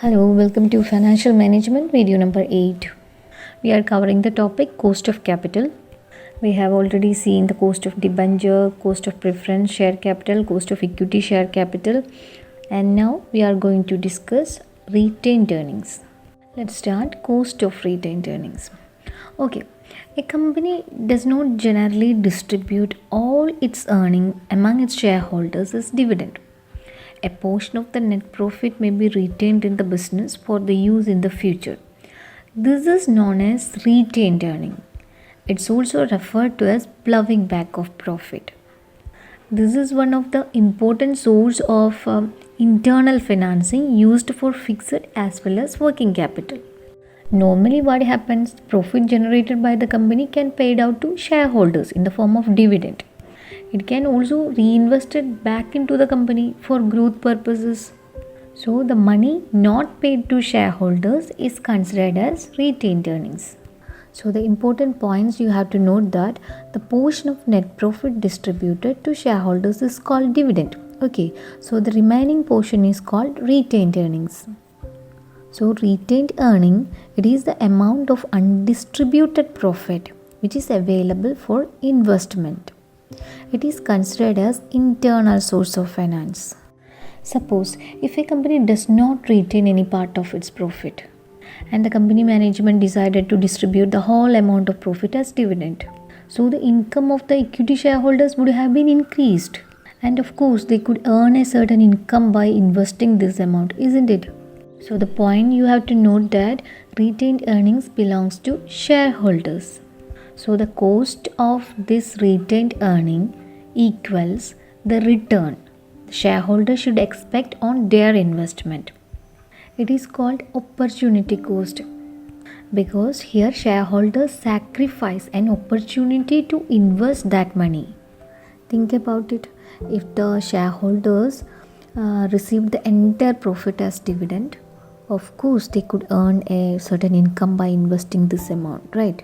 Hello, welcome to Financial Management video number 8. We are covering the topic cost of capital. We have already seen the cost of debenture, cost of preference share capital, cost of equity share capital, and now we are going to discuss retained earnings. Let's start cost of retained earnings. Okay, a company does not generally distribute all its earning among its shareholders as dividend. A portion of the net profit may be retained in the business for the use in the future. This is known as retained earning. It's also referred to as plowing back of profit. This is one of the important source of internal financing used for fixed as well as working capital. Normally what happens, profit generated by the company can be paid out to shareholders in the form of dividend. It can also reinvested back into the company for growth purposes. So the money not paid to shareholders is considered as retained earnings. So the important points you have to note that the portion of net profit distributed to shareholders is called dividend. Okay, so the remaining portion is called retained earnings. So retained earning, it is the amount of undistributed profit which is available for investment. It is considered as internal source of finance. Suppose if a company does not retain any part of its profit and the company management decided to distribute the whole amount of profit as dividend, so the income of the equity shareholders would have been increased, and of course they could earn a certain income by investing this amount, isn't it? So the point you have to note that retained earnings belongs to shareholders. So the cost of this retained earning equals the return the shareholder should expect on their investment. It is called opportunity cost because here shareholders sacrifice an opportunity to invest that money. Think about it. If the shareholders receive the entire profit as dividend, of course they could earn a certain income by investing this amount, right?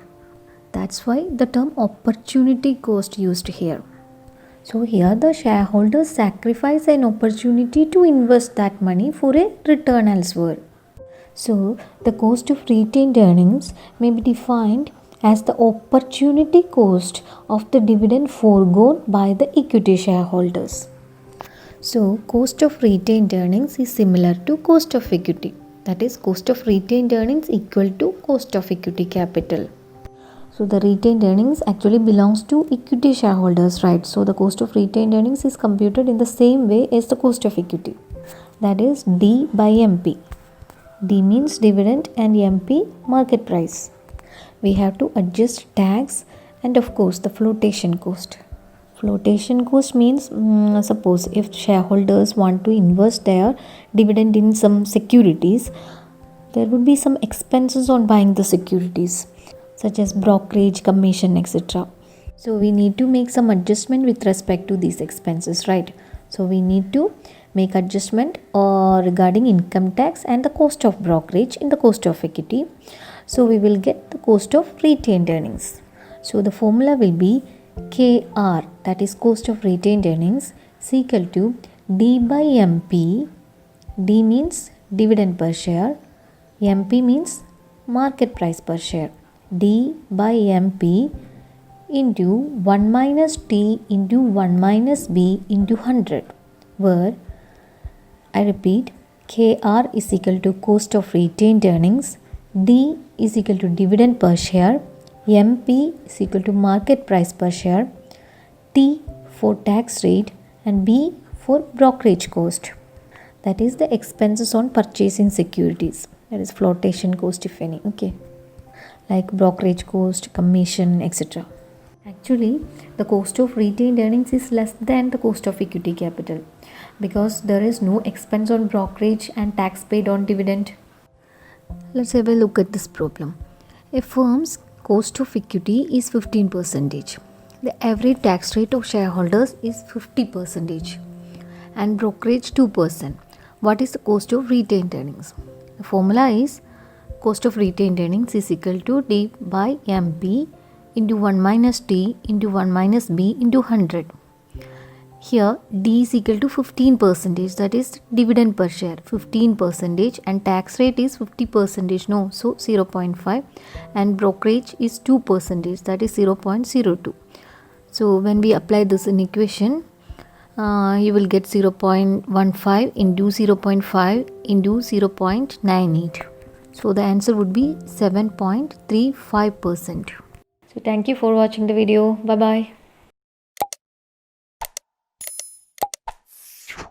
That's why the term opportunity cost used here. So here the shareholders sacrifice an opportunity to invest that money for a return elsewhere. So the cost of retained earnings may be defined as the opportunity cost of the dividend foregone by the equity shareholders. So cost of retained earnings is similar to cost of equity. That is, cost of retained earnings equal to cost of equity capital. So the retained earnings actually belongs to equity shareholders, right? So the cost of retained earnings is computed in the same way as the cost of equity. That is D by MP. D means dividend and MP market price. We have to adjust tax and of course the flotation cost. Flotation cost means suppose if shareholders want to invest their dividend in some securities, there would be some expenses on buying the securities, such as brokerage, commission, etc. So we need to make some adjustment with respect to these expenses, right? So we need to make adjustment regarding income tax and the cost of brokerage in the cost of equity. So we will get the cost of retained earnings. So the formula will be KR, that is cost of retained earnings, is equal to D by MP. D means dividend per share, MP means market price per share. D by MP into 1 minus T into 1 minus B into 100, where I repeat, KR is equal to cost of retained earnings, D is equal to dividend per share, MP is equal to market price per share, T for tax rate and B for brokerage cost. That is the expenses on purchasing securities. That is flotation cost if any. Okay, like brokerage cost, commission, etc. Actually, the cost of retained earnings is less than the cost of equity capital because there is no expense on brokerage and tax paid on dividend. Let's have a look at this problem. A firm's cost of equity is 15%. The average tax rate of shareholders is 50% and brokerage 2%. What is the cost of retained earnings? The formula is cost of retained earnings is equal to D by MP into 1 minus T into 1 minus B into 100. Here D is equal to 15%, that is dividend per share 15%, and tax rate is 50%, no, so 0.5, and brokerage is 2%, that is 0.02. So when we apply this in equation, you will get 0.15 into 0.5 into 0.98. So the answer would be 7.35%. So thank you for watching the video. Bye bye.